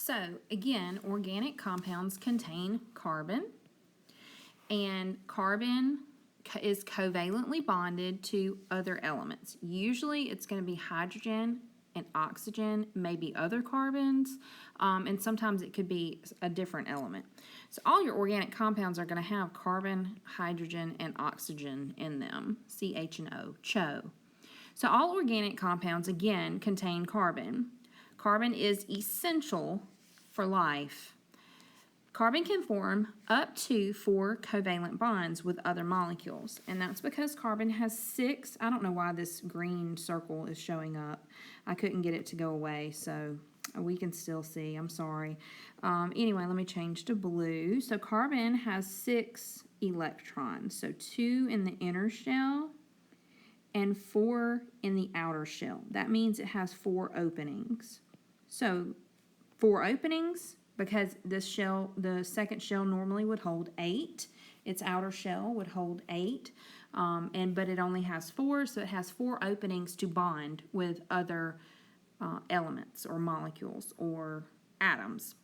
So again, organic compounds contain carbon, and carbon is covalently bonded to other elements. Usually it's going to be hydrogen and oxygen, maybe other carbons, and sometimes it could be a different element. So all your organic compounds are going to have carbon, hydrogen, and oxygen in them, CH&O, CHO. So all organic compounds, again, contain carbon. Carbon is essential for life. Carbon can form up to 4 covalent bonds with other molecules, and that's because carbon has 6. I don't know why this green circle is showing up. I couldn't get it to go away, so we can still see. I'm sorry. Anyway, let me change to blue. So carbon has 6 electrons, so 2 in the inner shell and 4 in the outer shell. That means it has 4 openings. So 4 openings, because this shell, the second shell normally would hold 8. Its outer shell would hold 8, but it only has 4, so it has 4 openings to bond with other elements or molecules or atoms.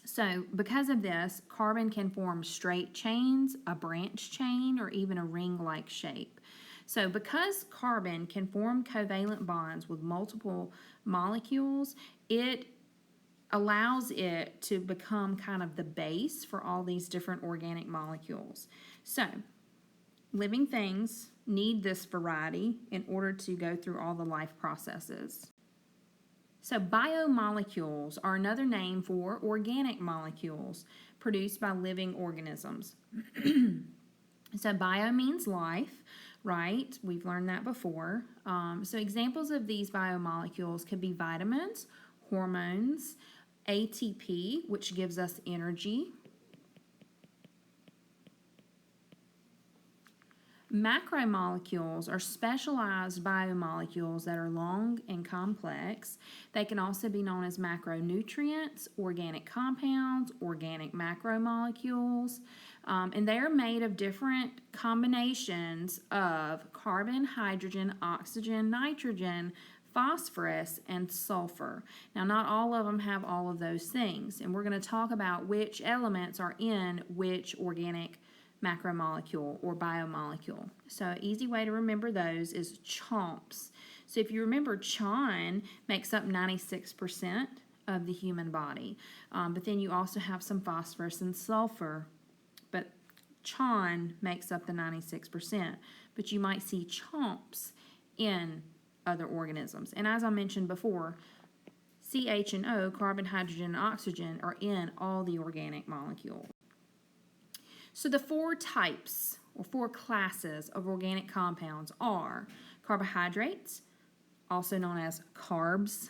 So because of this, carbon can form straight chains, a branch chain, or even a ring-like shape. So because carbon can form covalent bonds with multiple molecules, it allows it to become kind of the base for all these different organic molecules. So living things need this variety in order to go through all the life processes. So biomolecules are another name for organic molecules produced by living organisms. So bio means life, right? We've learned that before. So examples of these biomolecules could be vitamins, hormones, ATP, which gives us energy, macromolecules are specialized biomolecules that are long and complex. They can also be known as macronutrients, organic compounds, organic macromolecules, and they are made of different combinations of carbon, hydrogen, oxygen, nitrogen, phosphorus, and sulfur. Now, not all of them have all of those things, and we're going to talk about which elements are in which organic macromolecule or biomolecule. So an easy way to remember those is CHOMPs. So if you remember, CHON makes up 96% of the human body, but then you also have some phosphorus and sulfur, but CHON makes up the 96%, but you might see CHOMPs in other organisms. And as I mentioned before, CH and O, carbon, hydrogen, and oxygen, are in all the organic molecules. So the 4 types or 4 classes of organic compounds are carbohydrates, also known as carbs,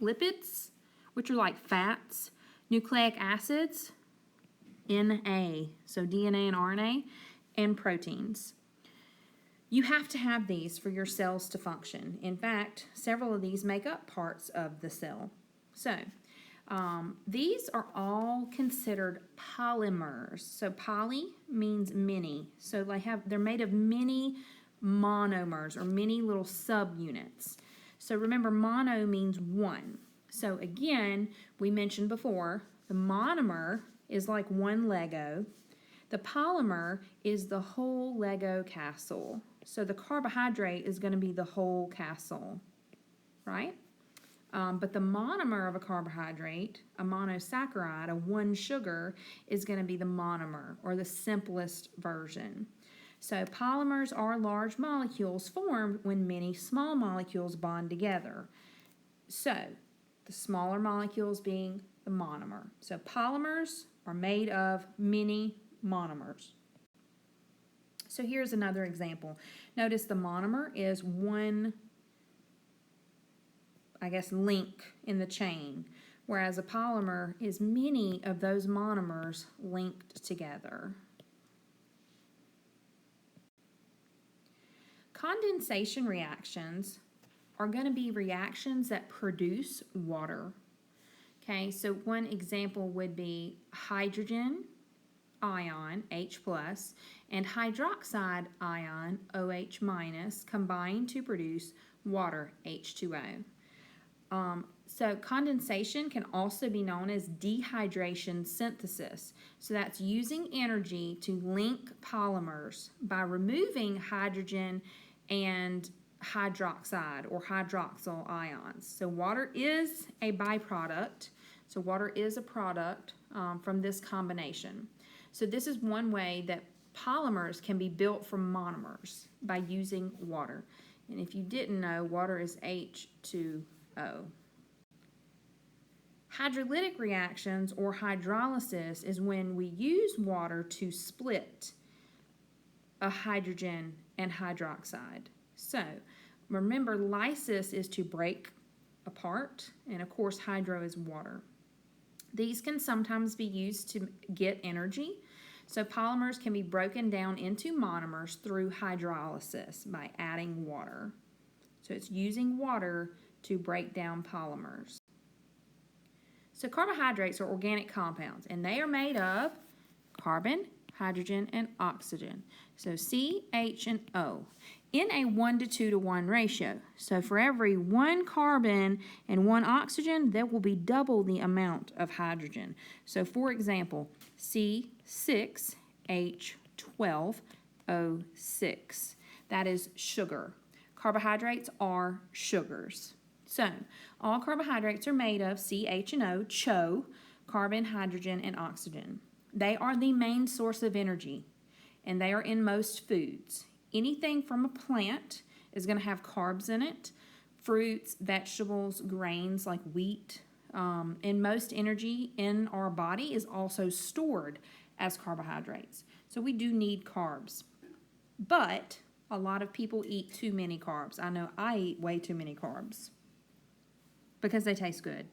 lipids, which are like fats, nucleic acids, Na, so DNA and RNA, and proteins. You have to have these for your cells to function. In fact, several of these make up parts of the cell. So these are all considered polymers. So poly means many. So they're made of many monomers or many little subunits. So remember, mono means one. So again, we mentioned before, the monomer is like one Lego. The polymer is the whole Lego castle. So the carbohydrate is going to be the whole castle, right? But the monomer of a carbohydrate, a monosaccharide, a one sugar, is going to be the monomer, or the simplest version. So polymers are large molecules formed when many small molecules bond together. So the smaller molecules being the monomer. So polymers are made of many monomers. So here's another example. Notice the monomer is one, link in the chain, whereas a polymer is many of those monomers linked together. Condensation reactions are going to be reactions that produce water. Okay, so one example would be hydrogen ion, H+, and hydroxide ion, OH-, combine to produce water, H2O. So condensation can also be known as dehydration synthesis. So that's using energy to link polymers by removing hydrogen and hydroxide or hydroxyl ions. So water is a byproduct. So water is a product from this combination. So this is one way that polymers can be built from monomers by using water. And if you didn't know, water is H2O. Hydrolytic reactions or hydrolysis is when we use water to split a hydrogen and hydroxide. So remember, lysis is to break apart, and of course hydro is water. These can sometimes be used to get energy. So polymers can be broken down into monomers through hydrolysis by adding water. So it's using water to break down polymers. So carbohydrates are organic compounds, and they are made of carbon, hydrogen, and oxygen. So C, H, and O in a 1:2:1 ratio. So for every 1 carbon and 1 oxygen, there will be double the amount of hydrogen. So for example, C6H12O6. That is sugar. Carbohydrates are sugars. So all carbohydrates are made of C, H, and O, CHO, carbon, hydrogen, and oxygen. They are the main source of energy, and they are in most foods. Anything from a plant is going to have carbs in it. Fruits, vegetables, grains like wheat, and most energy in our body is also stored as carbohydrates. So we do need carbs. But a lot of people eat too many carbs. I know I eat way too many carbs because they taste good.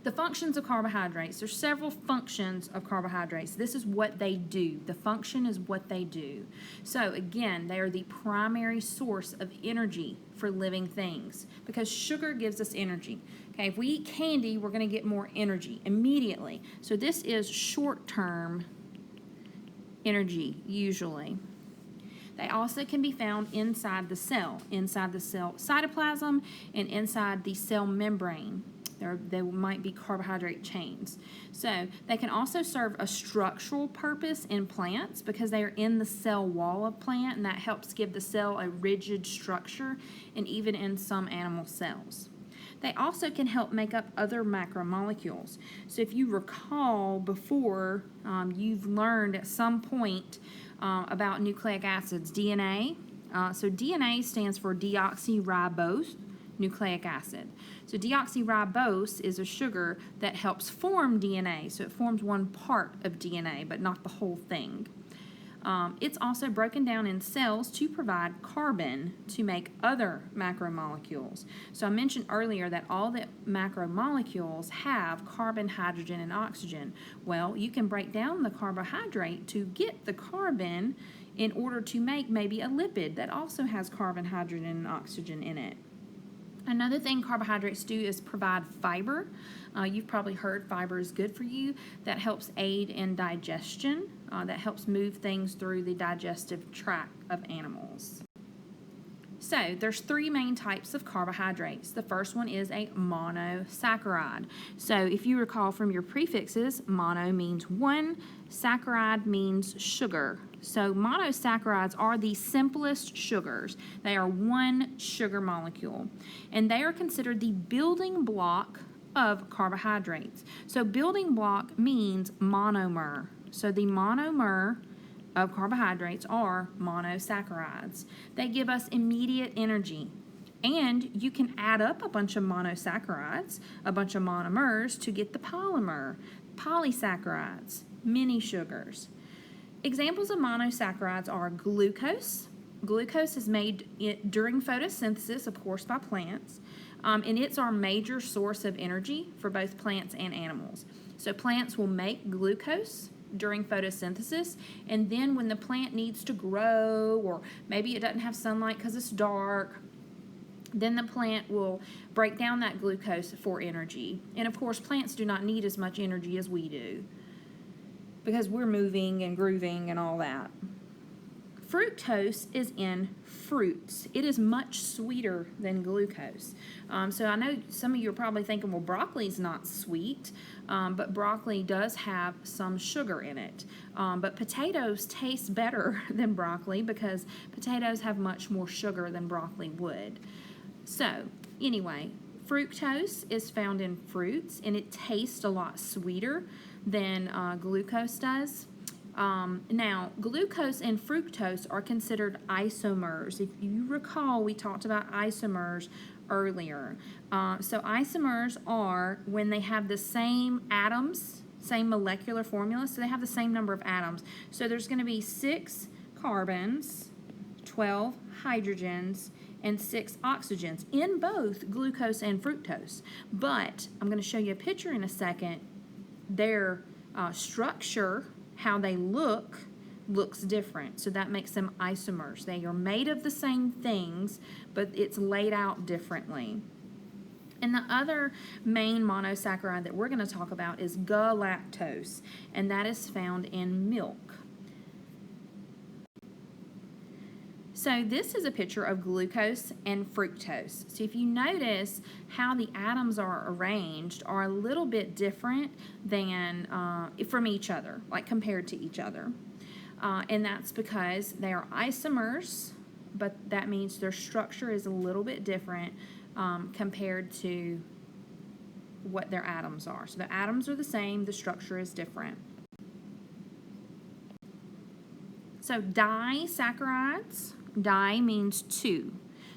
The functions of carbohydrates. There's several functions of carbohydrates. This is what they do. The function is what they do. So again, they are the primary source of energy for living things because sugar gives us energy. Okay, if we eat candy, we're going to get more energy immediately. So this is short-term energy usually. They also can be found inside the cell cytoplasm, and inside the cell membrane. They might be carbohydrate chains. So they can also serve a structural purpose in plants because they are in the cell wall of plant, and that helps give the cell a rigid structure, and even in some animal cells. They also can help make up other macromolecules. So if you recall before, you've learned at some point about nucleic acids, DNA. So DNA stands for deoxyribose nucleic acid. So deoxyribose is a sugar that helps form DNA. So it forms one part of DNA, but not the whole thing. It's also broken down in cells to provide carbon to make other macromolecules. So I mentioned earlier that all the macromolecules have carbon, hydrogen, and oxygen. Well, you can break down the carbohydrate to get the carbon in order to make maybe a lipid that also has carbon, hydrogen, and oxygen in it. Another thing carbohydrates do is provide fiber. You've probably heard fiber is good for you. That helps aid in digestion. That helps move things through the digestive tract of animals. So there's 3 main types of carbohydrates. The first one is a monosaccharide. So if you recall from your prefixes, mono means one, saccharide means sugar. So monosaccharides are the simplest sugars. They are one sugar molecule, and they are considered the building block of carbohydrates. So building block means monomer. So the monomer of carbohydrates are monosaccharides. They give us immediate energy. And you can add up a bunch of monosaccharides, a bunch of monomers to get the polymer, polysaccharides, many sugars. Examples of monosaccharides are glucose. Glucose is made during photosynthesis, of course, by plants, and it's our major source of energy for both plants and animals. So plants will make glucose during photosynthesis, and then when the plant needs to grow, or maybe it doesn't have sunlight because it's dark, then the plant will break down that glucose for energy. And of course, plants do not need as much energy as we do because we're moving and grooving and all that. Fructose is in fruits. It is much sweeter than glucose. So I know some of you are probably thinking, well, broccoli's not sweet, but broccoli does have some sugar in it. But potatoes taste better than broccoli because potatoes have much more sugar than broccoli would. So anyway, fructose is found in fruits, and it tastes a lot sweeter than glucose does. Now, glucose and fructose are considered isomers. If you recall, we talked about isomers earlier. So isomers are when they have the same atoms, same molecular formula, so they have the same number of atoms. So there's going to be 6 carbons, 12 hydrogens, and 6 oxygens in both glucose and fructose. But I'm going to show you a picture in a second. Their structure, how they looks different. So that makes them isomers. They are made of the same things, but it's laid out differently. And the other main monosaccharide that we're going to talk about is galactose, and that is found in milk. So this is a picture of glucose and fructose. So if you notice how the atoms are arranged are a little bit different than from each other, like compared to each other. And that's because they are isomers, but that means their structure is a little bit different compared to what their atoms are. So the atoms are the same, the structure is different. So disaccharides. Di means 2.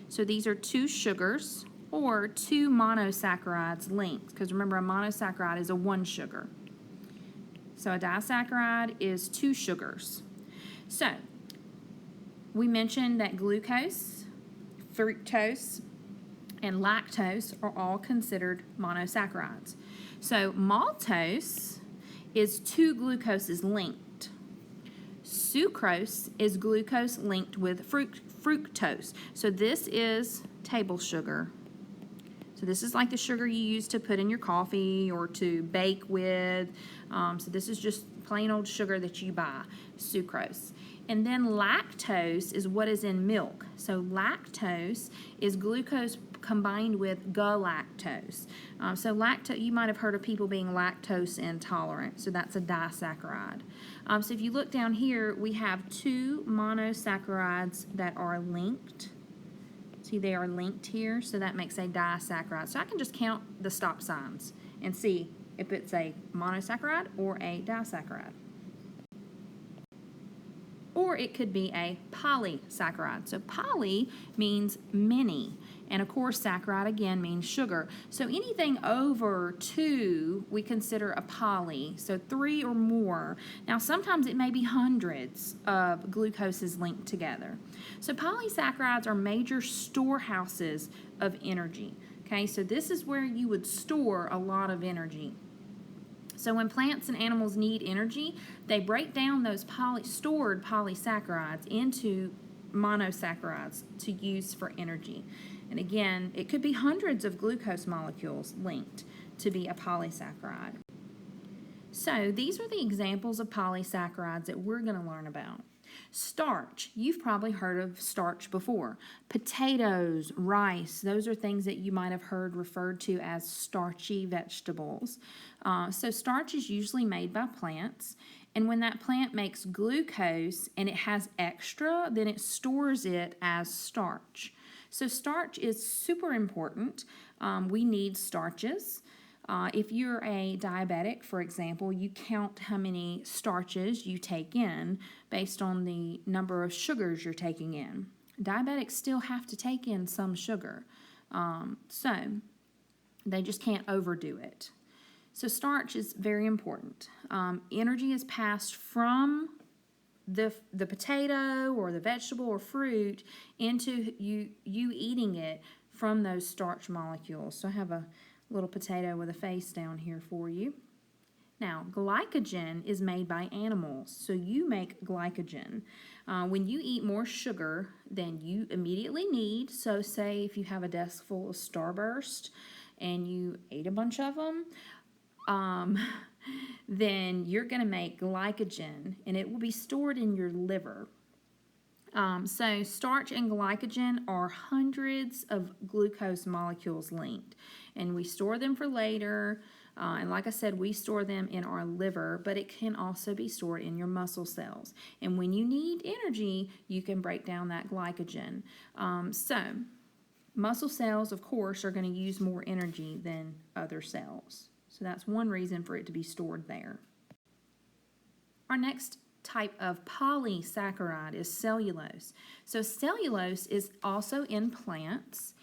So these are 2 sugars or 2 monosaccharides linked, because remember a monosaccharide is a 1 sugar. So a disaccharide is 2 sugars. So we mentioned that glucose, fructose, and lactose are all considered monosaccharides. So maltose is 2 glucoses linked. Sucrose is glucose linked with fructose. So this is table sugar. So this is like the sugar you use to put in your coffee or to bake with. So this is just plain old sugar that you buy, sucrose. And then lactose is what is in milk. So lactose is glucose combined with galactose. So lactose, you might have heard of people being lactose intolerant. So that's a disaccharide. So if you look down here, we have 2 monosaccharides that are linked. See, they are linked here, so that makes a disaccharide. So I can just count the stop signs and see if it's a monosaccharide or a disaccharide. Or it could be a polysaccharide. So poly means many. And of course, saccharide again means sugar. So anything over 2 we consider a poly, so 3 or more. Now sometimes it may be hundreds of glucoses linked together. So polysaccharides are major storehouses of energy. Okay, so this is where you would store a lot of energy. So when plants and animals need energy, they break down those stored polysaccharides into monosaccharides to use for energy. And again, it could be hundreds of glucose molecules linked to be a polysaccharide. So these are the examples of polysaccharides that we're going to learn about. Starch, you've probably heard of starch before. Potatoes, rice, those are things that you might have heard referred to as starchy vegetables. So starch is usually made by plants, and when that plant makes glucose and it has extra, then it stores it as starch. So starch is super important. We need starches. If you're a diabetic, for example, you count how many starches you take in based on the number of sugars you're taking in. Diabetics still have to take in some sugar, so they just can't overdo it. So starch is very important. Energy is passed from the potato or the vegetable or fruit into you eating it from those starch molecules. So I have a little potato with a face down here for you. Now, glycogen is made by animals, so you make glycogen. When you eat more sugar than you immediately need, so say if you have a desk full of Starburst and you ate a bunch of them, then you're going to make glycogen, and it will be stored in your liver. So starch and glycogen are hundreds of glucose molecules linked, and we store them for later. And like I said, we store them in our liver, but it can also be stored in your muscle cells. And when you need energy, you can break down that glycogen. So muscle cells, of course, are going to use more energy than other cells. So that's one reason for it to be stored there. Our next type of polysaccharide is cellulose. So cellulose is also in plants,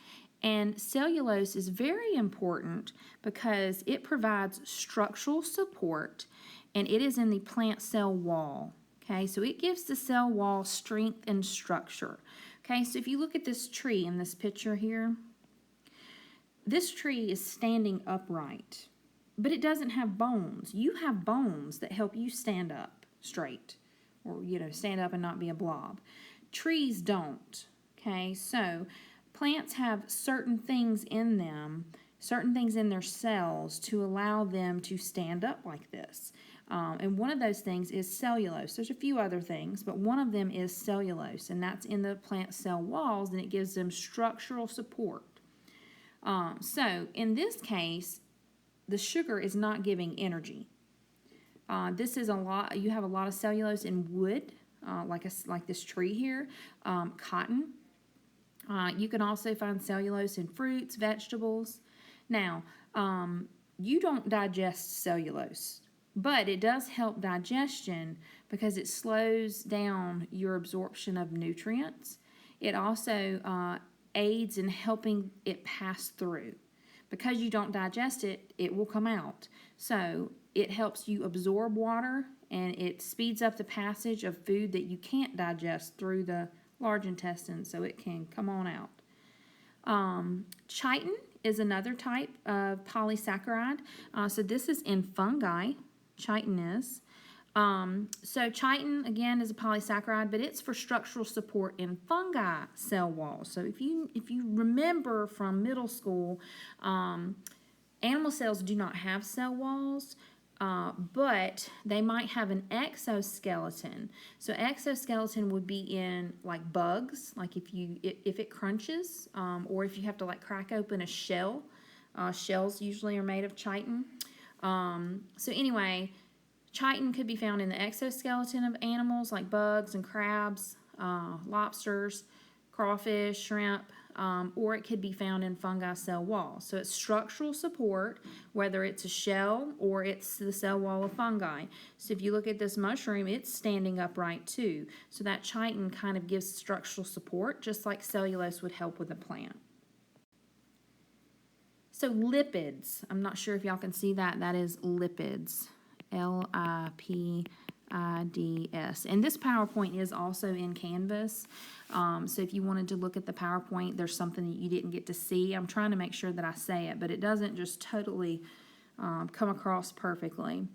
and cellulose is very important because it provides structural support, and it is in the plant cell wall. Okay, so it gives the cell wall strength and structure. Okay, so if you look at this tree in this picture here, this tree is standing upright, but it doesn't have bones. You have bones that help you stand up straight, or stand up and not be a blob. Trees don't. Okay, so plants have certain things in them, certain things in their cells to allow them to stand up like this. And one of those things is cellulose. There's a few other things, but one of them is cellulose, and that's in the plant cell walls, and it gives them structural support. So in this case, the sugar is not giving energy. This is a lot. You have a lot of cellulose in wood, like this tree here, cotton. You can also find cellulose in fruits, vegetables. Now, you don't digest cellulose, but it does help digestion because it slows down your absorption of nutrients. It also aids in helping it pass through. Because you don't digest it, it will come out. So it helps you absorb water, and it speeds up the passage of food that you can't digest through the large intestine, so it can come on out. Chitin is another type of polysaccharide. So this is in fungi. Chitin is. So chitin, again, is a polysaccharide, but it's for structural support in fungi cell walls. So if you remember from middle school, animal cells do not have cell walls, but they might have an exoskeleton. So exoskeleton would be in like bugs, like if it crunches, or if you have to like crack open a shell. Shells usually are made of chitin. So anyway, chitin could be found in the exoskeleton of animals like bugs and crabs, lobsters, crawfish, shrimp, or it could be found in fungi cell walls. So it's structural support, whether it's a shell or it's the cell wall of fungi. So if you look at this mushroom, it's standing upright too. So that chitin kind of gives structural support, just like cellulose would help with a plant. So lipids, I'm not sure if y'all can see that. That is lipids. Lipids. And this PowerPoint is also in Canvas. So if you wanted to look at the PowerPoint, there's something that you didn't get to see. I'm trying to make sure that I say it, but it doesn't just totally come across perfectly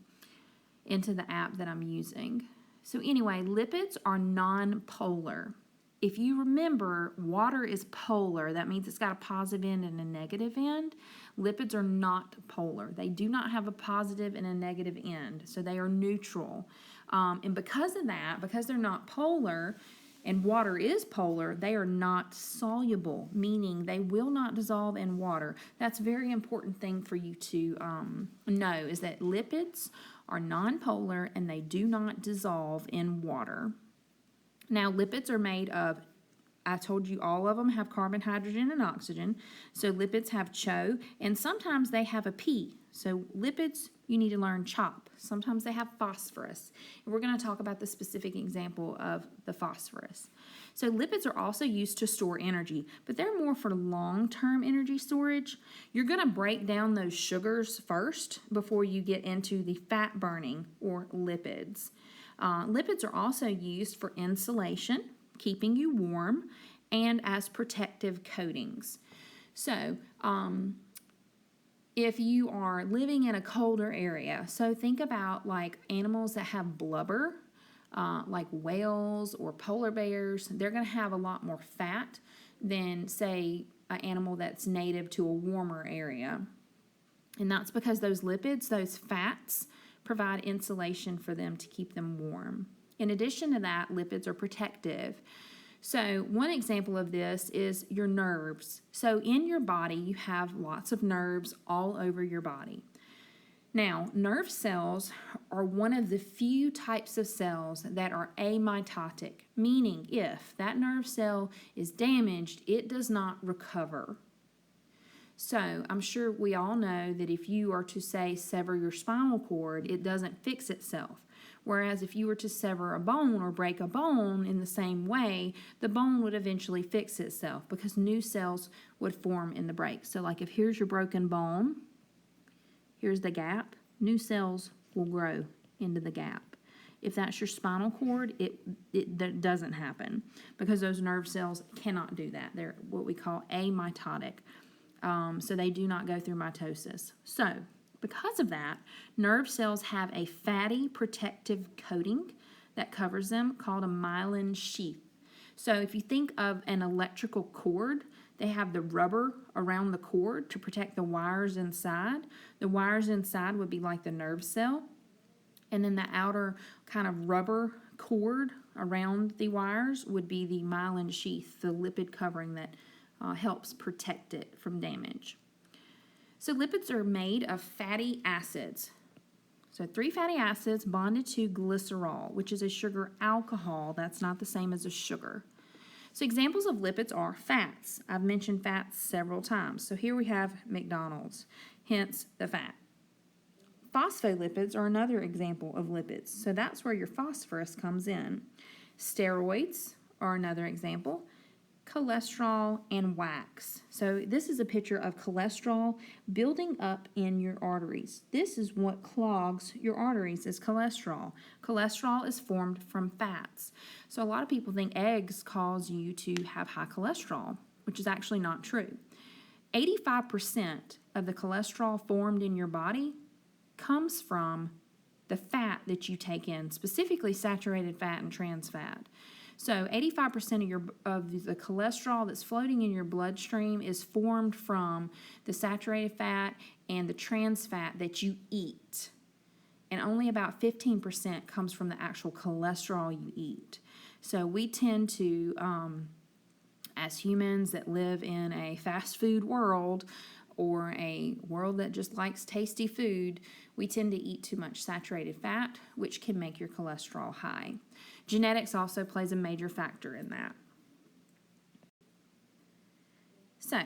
into the app that I'm using. So anyway, lipids are non-polar. If you remember, water is polar. That means it's got a positive end and a negative end. Lipids are not polar. They do not have a positive and a negative end, so they are neutral. And because of that, because they're not polar and water is polar, they are not soluble, meaning they will not dissolve in water. That's a very important thing for you to know, is that lipids are non-polar and they do not dissolve in water. Now, lipids are made of, I told you all of them have carbon, hydrogen, and oxygen. So lipids have CHO, and sometimes they have a P. So lipids, you need to learn CHOP. Sometimes they have phosphorus. And we're going to talk about the specific example of the phosphorus. So lipids are also used to store energy, but they're more for long-term energy storage. You're going to break down those sugars first before you get into the fat burning or lipids. Lipids are also used for insulation, keeping you warm, and as protective coatings. So, if you are living in a colder area, so think about like animals that have blubber, like whales or polar bears, they're going to have a lot more fat than, say, an animal that's native to a warmer area. And that's because those lipids, those fats, provide insulation for them to keep them warm. In addition to that, lipids are protective. So one example of this is your nerves. So in your body, you have lots of nerves all over your body. Now, nerve cells are one of the few types of cells that are amitotic, meaning if that nerve cell is damaged, it does not recover. So I'm sure we all know that if you are to, say, sever your spinal cord, it doesn't fix itself. Whereas if you were to sever a bone or break a bone in the same way, the bone would eventually fix itself because new cells would form in the break. So like if here's your broken bone, here's the gap, new cells will grow into the gap. If that's your spinal cord, that doesn't happen because those nerve cells cannot do that. They're what we call amitotic. So they do not go through mitosis. So because of that, nerve cells have a fatty protective coating that covers them called a myelin sheath. So if you think of an electrical cord, they have the rubber around the cord to protect the wires inside. The wires inside would be like the nerve cell. And then the outer kind of rubber cord around the wires would be the myelin sheath, the lipid covering that helps protect it from damage. So lipids are made of fatty acids. So 3 fatty acids bonded to glycerol, which is a sugar alcohol. That's not the same as a sugar. So examples of lipids are fats. I've mentioned fats several times. So here we have McDonald's, hence the fat. Phospholipids are another example of lipids. So that's where your phosphorus comes in. Steroids are another example. Cholesterol and wax. So this is a picture of cholesterol building up in your arteries. This is what clogs your arteries is cholesterol. Cholesterol is formed from fats. So a lot of people think eggs cause you to have high cholesterol, which is actually not true. 85% of the cholesterol formed in your body comes from the fat that you take in, specifically saturated fat and trans fat. So 85% of the cholesterol that's floating in your bloodstream is formed from the saturated fat and the trans fat that you eat. And only about 15% comes from the actual cholesterol you eat. So we tend to, as humans that live in a fast food world or a world that just likes tasty food, we tend to eat too much saturated fat, which can make your cholesterol high. Genetics also plays a major factor in that. So,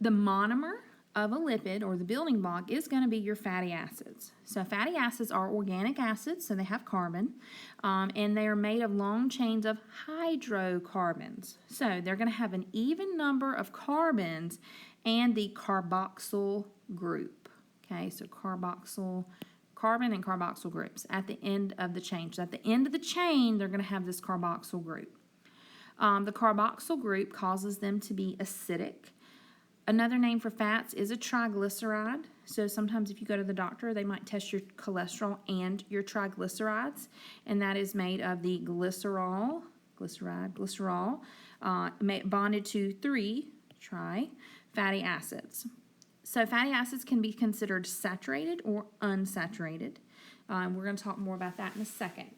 the monomer of a lipid or the building block is going to be your fatty acids. So fatty acids are organic acids, so they have carbon, and they are made of long chains of hydrocarbons. So they're going to have an even number of carbons and the carboxyl group. Okay, so carbon and carboxyl groups at the end of the chain. So at the end of the chain, they're going to have this carboxyl group. The carboxyl group causes them to be acidic. Another name for fats is a triglyceride. So sometimes if you go to the doctor, they might test your cholesterol and your triglycerides, and that is made of the glycerol bonded to 3 fatty acids. So fatty acids can be considered saturated or unsaturated. We're going to talk more about that in a second.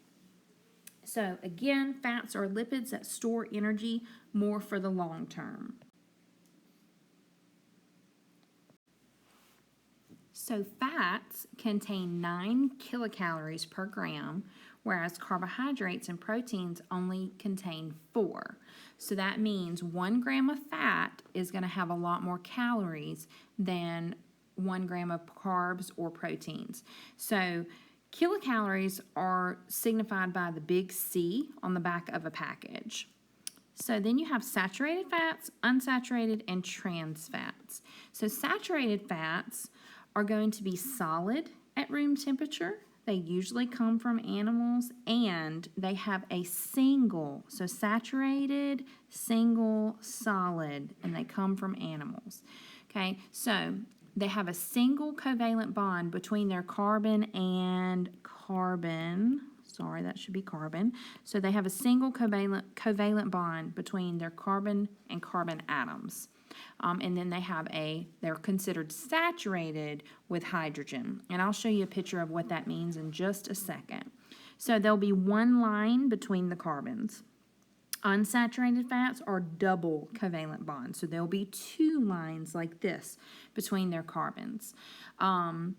So again, fats are lipids that store energy more for the long term. So fats contain 9 kilocalories per gram, whereas carbohydrates and proteins only contain 4. So that means 1 gram of fat is going to have a lot more calories than 1 gram of carbs or proteins. So kilocalories are signified by the big C on the back of a package. So then you have saturated fats, unsaturated, and trans fats. So saturated fats are going to be solid at room temperature. They usually come from animals, and they have a single, so saturated, single, solid, and they come from animals. Okay, so they have a single covalent bond between their carbon and carbon. Sorry, that should be carbon. So they have a single covalent bond between their carbon and carbon atoms. And then they're considered saturated with hydrogen. And I'll show you a picture of what that means in just a second. So there'll be one line between the carbons. Unsaturated fats are double covalent bonds, so there'll be two lines like this between their carbons. Carbon.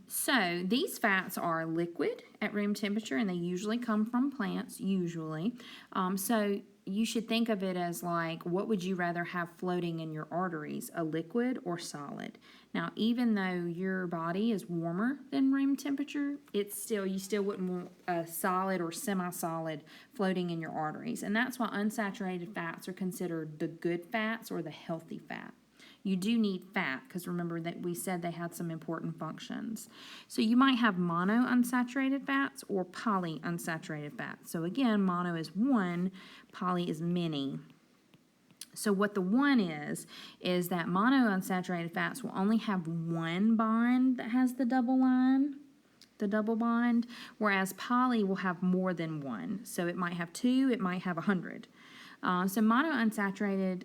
So these fats are liquid at room temperature, and they usually come from plants, usually. So you should think of it as like, what would you rather have floating in your arteries, a liquid or solid? Now, even though your body is warmer than room temperature, you still wouldn't want a solid or semi-solid floating in your arteries. And that's why unsaturated fats are considered the good fats or the healthy fat. You do need fat because remember that we said they had some important functions. So you might have monounsaturated fats or polyunsaturated fats. So again, mono is one, poly is many. So what the one is that monounsaturated fats will only have one bond that has the double line, the double bond, whereas poly will have more than one. So it might have two, it might have 100. So monounsaturated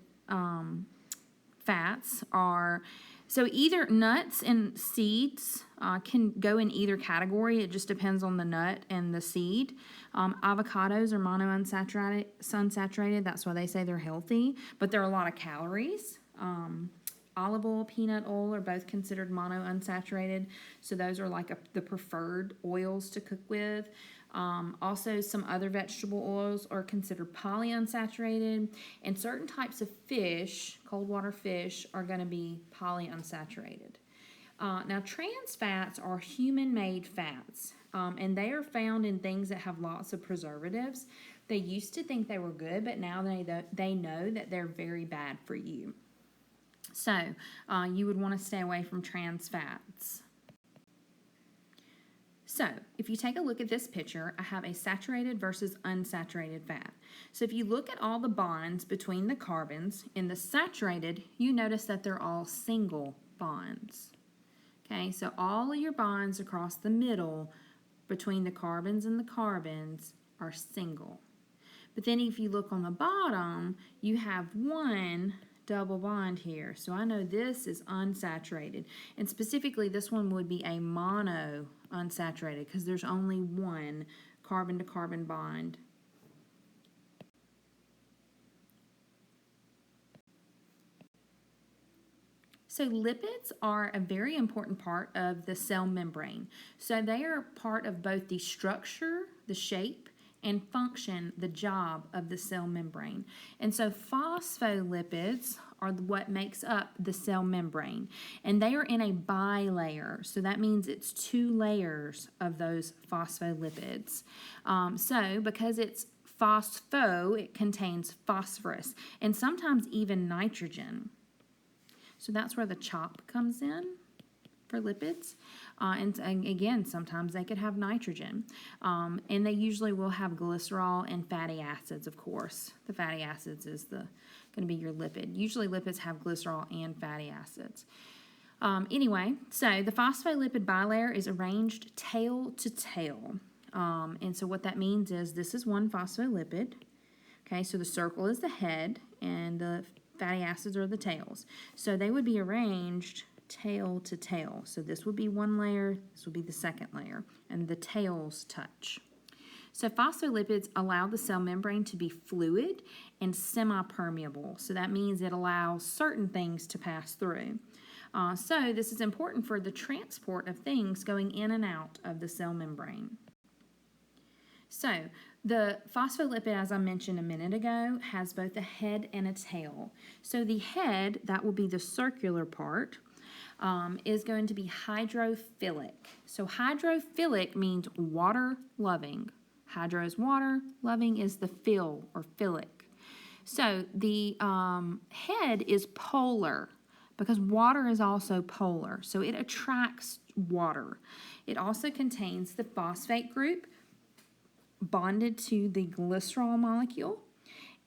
fats are, so either nuts and seeds can go in either category. It just depends on the nut and the seed. Avocados are monounsaturated. That's why they say they're healthy, but there are a lot of calories. Olive oil, peanut oil are both considered monounsaturated, so those are like the preferred oils to cook with. Also, some other vegetable oils are considered polyunsaturated, and certain types of fish, cold water fish, are going to be polyunsaturated. Now, trans fats are human-made fats, and they are found in things that have lots of preservatives. They used to think they were good, but now they know that they're very bad for you. So, you would want to stay away from trans fats. So, if you take a look at this picture, I have a saturated versus unsaturated fat. So if you look at all the bonds between the carbons, in the saturated, you notice that they're all single bonds. Okay, so all of your bonds across the middle between the carbons and the carbons are single. But then if you look on the bottom, you have one double bond here. So I know this is unsaturated. And specifically, this one would be a monounsaturated because there's only one carbon-to-carbon bond. So lipids are a very important part of the cell membrane. So they are part of both the structure, the shape, and function, the job of the cell membrane. And so phospholipids are what makes up the cell membrane. And they are in a bilayer. So that means it's two layers of those phospholipids. So because it's phospho, it contains phosphorus and sometimes even nitrogen. So that's where the CHOP comes in for lipids. And again, sometimes they could have nitrogen. And they usually will have glycerol and fatty acids, of course. The fatty acids is going to be your lipid. Usually lipids have glycerol and fatty acids. Anyway, so the phospholipid bilayer is arranged tail to tail. And so what that means is this is one phospholipid. Okay, so the circle is the head and the fatty acids are the tails. So they would be arranged tail to tail. So this would be one layer, this would be the second layer, and the tails touch. So phospholipids allow the cell membrane to be fluid and semi-permeable. So that means it allows certain things to pass through. So this is important for the transport of things going in and out of the cell membrane. So the phospholipid, as I mentioned a minute ago, has both a head and a tail. So the head, that will be the circular part, is going to be hydrophilic. So hydrophilic means water-loving. Hydro is water, loving is the phil or philic. So the head is polar because water is also polar. So it attracts water. It also contains the phosphate group bonded to the glycerol molecule.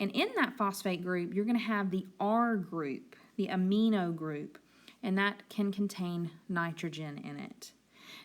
And in that phosphate group, you're going to have the R group, the amino group, and that can contain nitrogen in it.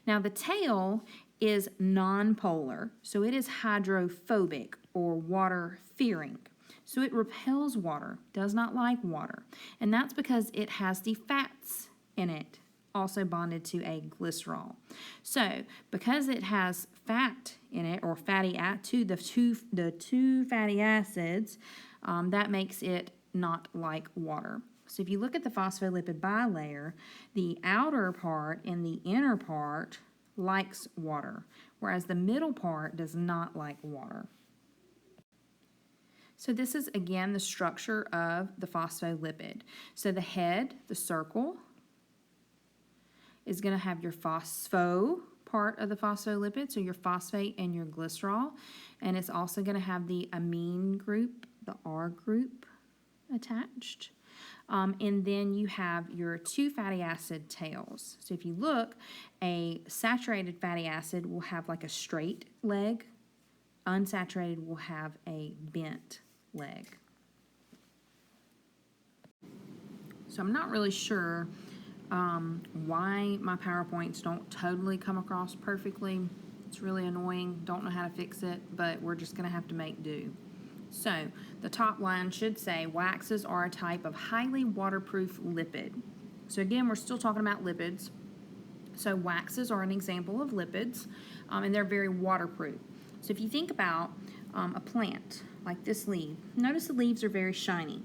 Now the tail is nonpolar, so it is hydrophobic or water-fearing. So it repels water, does not like water, and that's because it has the fats in it also bonded to a glycerol. So because it has fat in it, or the two fatty acids, that makes it not like water. So if you look at the phospholipid bilayer, the outer part and the inner part likes water, whereas the middle part does not like water. So this is, again, the structure of the phospholipid. So the head, the circle, is going to have your phospho part of the phospholipid, so your phosphate and your glycerol. And it's also going to have the amine group, the R group, attached. And then you have your two fatty acid tails. So if you look, a saturated fatty acid will have like a straight leg. Unsaturated will have a bent leg. So I'm not really sure why my PowerPoints don't totally come across perfectly. It's really annoying. Don't know how to fix it, but we're just going to have to make do. So the top line should say waxes are a type of highly waterproof lipid. So again, we're still talking about lipids. So waxes are an example of lipids, and they're very waterproof. So if you think about a plant like this leaf, notice the leaves are very shiny.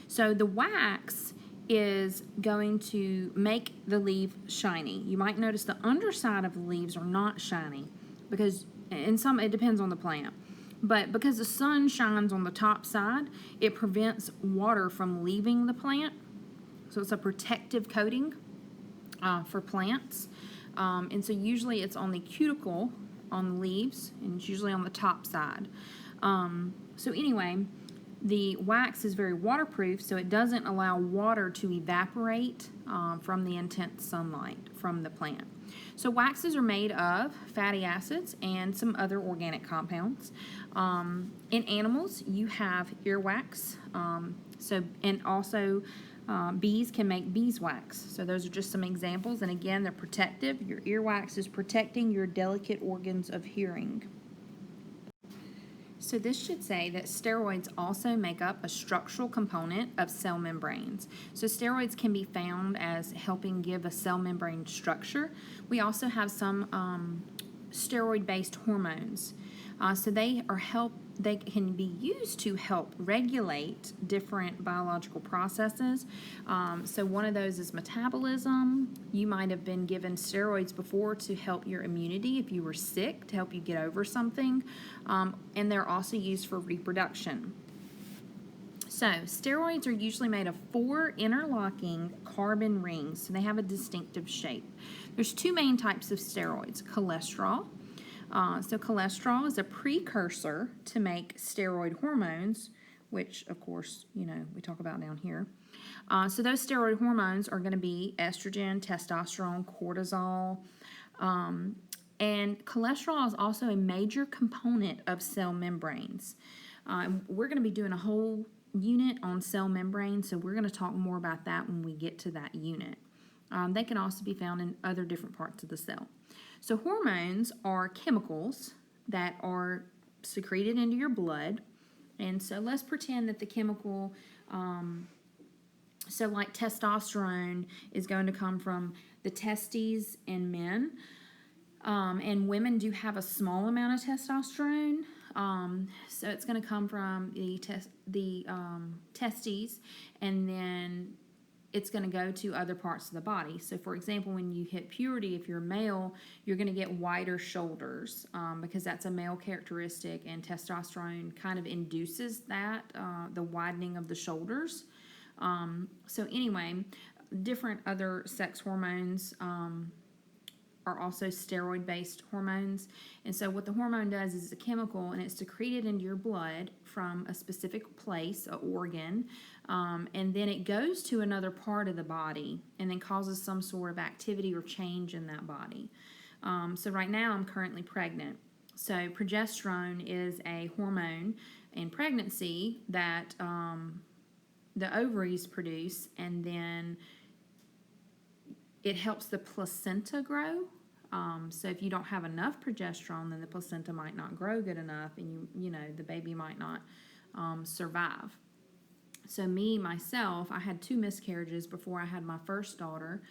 So the wax is going to make the leaf shiny. You might notice the underside of the leaves are not shiny because it depends on the plant. But because the sun shines on the top side, it prevents water from leaving the plant. So it's a protective coating for plants. And so usually it's on the cuticle on the leaves, and it's usually on the top side. So anyway, the wax is very waterproof, so it doesn't allow water to evaporate from the intense sunlight from the plant. So waxes are made of fatty acids and some other organic compounds. In animals, you have earwax. And also bees can make beeswax. So those are just some examples. And again, they're protective. Your earwax is protecting your delicate organs of hearing. So this should say that steroids also make up a structural component of cell membranes. So steroids can be found as helping give a cell membrane structure. We also have some steroid-based hormones. So they can be used to help regulate different biological processes. So one of those is metabolism. You might have been given steroids before to help your immunity if you were sick, to help you get over something. And they're also used for reproduction. So steroids are usually made of 4 interlocking carbon rings, so they have a distinctive shape. There's 2 main types of steroids: cholesterol. So cholesterol is a precursor to make steroid hormones, which, of course, we talk about down here. So those steroid hormones are going to be estrogen, testosterone, cortisol. And cholesterol is also a major component of cell membranes. We're going to be doing a whole unit on cell membranes, so we're going to talk more about that when we get to that unit. They can also be found in other different parts of the cell. So hormones are chemicals that are secreted into your blood. And so let's pretend that the chemical, so like testosterone is going to come from the testes in men. And women do have a small amount of testosterone. So it's going to come from the testes, and then it's going to go to other parts of the body. So for example, when you hit puberty, if you're male, you're going to get wider shoulders because that's a male characteristic, and testosterone kind of induces that, the widening of the shoulders. So anyway, different other sex hormones are also steroid-based hormones. And so what the hormone does is it's a chemical, and it's secreted into your blood from a specific place, an organ, and then it goes to another part of the body and then causes some sort of activity or change in that body. So right now I'm currently pregnant. So progesterone is a hormone in pregnancy that the ovaries produce, and then it helps the placenta grow. So if you don't have enough progesterone, then the placenta might not grow good enough, and the baby might not survive. So myself, I had 2 miscarriages before I had my first daughter.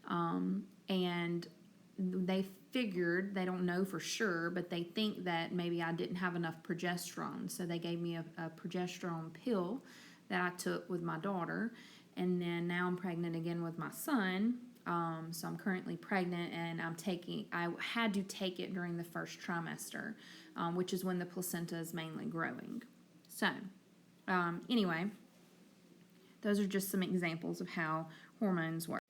And they figured, they don't know for sure, but they think that maybe I didn't have enough progesterone. So they gave me a progesterone pill that I took with my daughter. And then now I'm pregnant again with my son. So I'm currently pregnant, and I had to take it during the first trimester, which is when the placenta is mainly growing. So anyway, those are just some examples of how hormones work.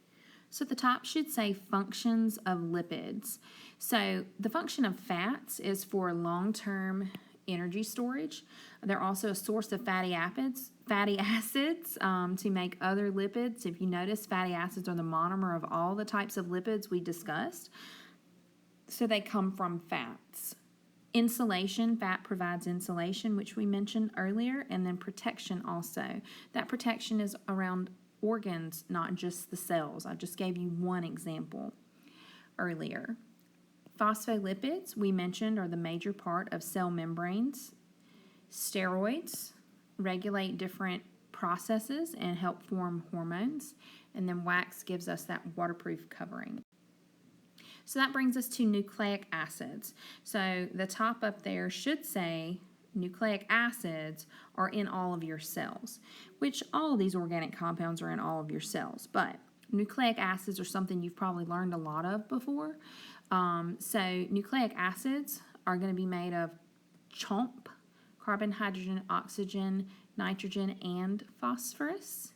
So at the top should say functions of lipids. So the function of fats is for long-term energy storage. They're also a source of fatty acids to make other lipids. If you notice, fatty acids are the monomer of all the types of lipids we discussed. So they come from fats. Insulation, fat provides insulation, which we mentioned earlier, and then protection also. That protection is around organs, not just the cells. I just gave you one example earlier. Phospholipids, we mentioned, are the major part of cell membranes. Steroids regulate different processes and help form hormones. And then wax gives us that waterproof covering. So that brings us to nucleic acids. So the top up there should say nucleic acids are in all of your cells, which all of these organic compounds are in all of your cells. But nucleic acids are something you've probably learned a lot of before. So nucleic acids are going to be made of CHOMP, carbon, hydrogen, oxygen, nitrogen, and phosphorus.